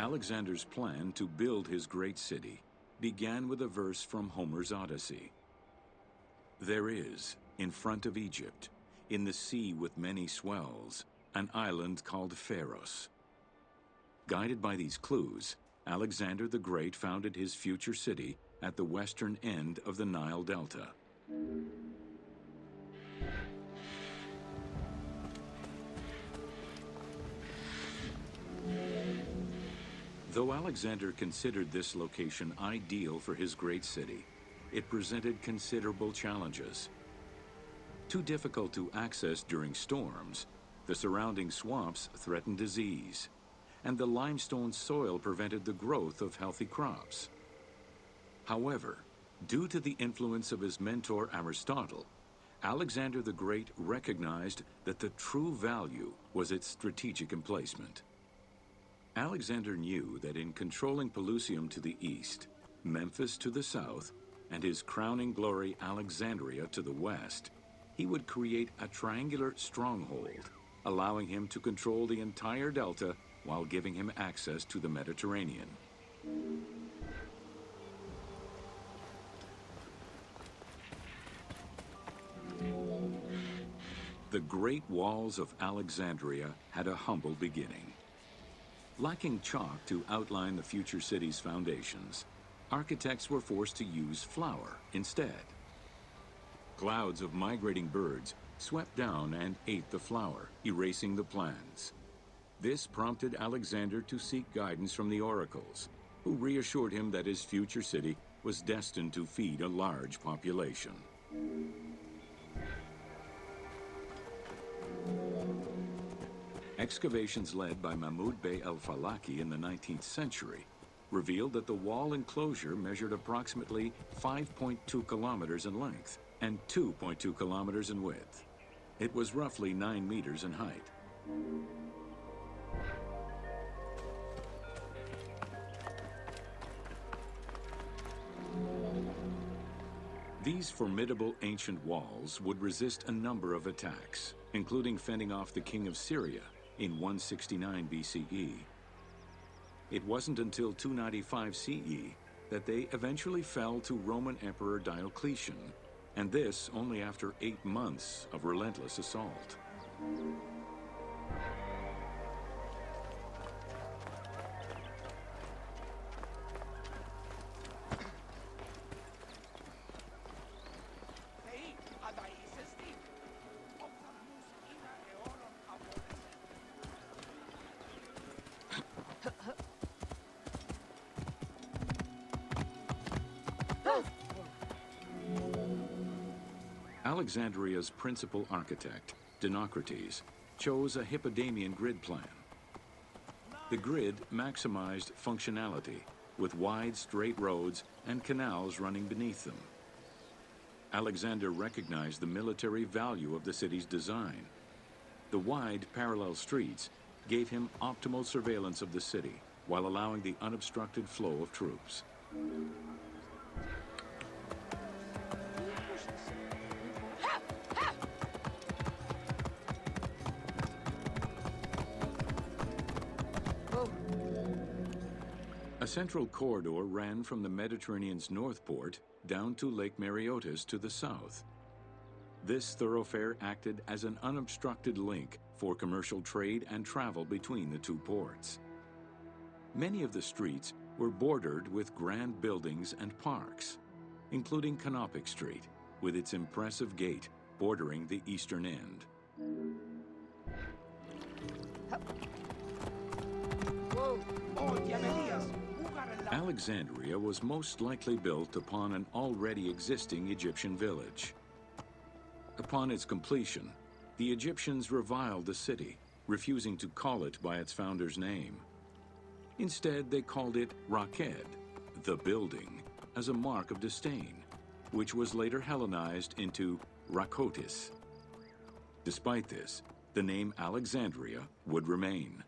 Alexander's plan to build his great city began with a verse from Homer's Odyssey. There is, in front of Egypt, in the sea with many swells, an island called Pharos. Guided by these clues, Alexander the Great founded his future city at the western end of the Nile Delta. Though Alexander considered this location ideal for his great city, it presented considerable challenges. Too difficult to access during storms, the surrounding swamps threatened disease, and the limestone soil prevented the growth of healthy crops. However, due to the influence of his mentor Aristotle, Alexander the Great recognized that the true value was its strategic emplacement. Alexander knew that in controlling Pelusium to the east, Memphis to the south, and his crowning glory Alexandria to the west, he would create a triangular stronghold, allowing him to control the entire delta while giving him access to the Mediterranean. The Great Walls of Alexandria had a humble beginning. Lacking chalk to outline the future city's foundations, architects were forced to use flour instead. Clouds of migrating birds swept down and ate the flour, erasing the plans. This prompted Alexander to seek guidance from the oracles, who reassured him that his future city was destined to feed a large population. Excavations led by Mahmud Bey el-Falaki in the 19th century revealed that the wall enclosure measured approximately 5.2 kilometers in length and 2.2 kilometers in width. It was roughly 9 meters in height. These formidable ancient walls would resist a number of attacks, including fending off the king of Syria in 169 BCE. It wasn't until 295 CE that they eventually fell to Roman Emperor Diocletian, and this only after 8 months of relentless assault. Alexandria's principal architect, Dinocrates, chose a Hippodamian grid plan. The grid maximized functionality, with wide, straight roads and canals running beneath them. Alexander recognized the military value of the city's design. The wide, parallel streets gave him optimal surveillance of the city, while allowing the unobstructed flow of troops. A central corridor ran from the Mediterranean's north port down to Lake Mareotis to the south. This thoroughfare acted as an unobstructed link for commercial trade and travel between the two ports. Many of the streets were bordered with grand buildings and parks, including Canopic Street, with its impressive gate bordering the eastern end. Alexandria was most likely built upon an already existing Egyptian village. Upon its completion, the Egyptians reviled the city, refusing to call it by its founder's name. Instead, they called it Raked, the building, as a mark of disdain, which was later Hellenized into Rakotis. Despite this, the name Alexandria would remain.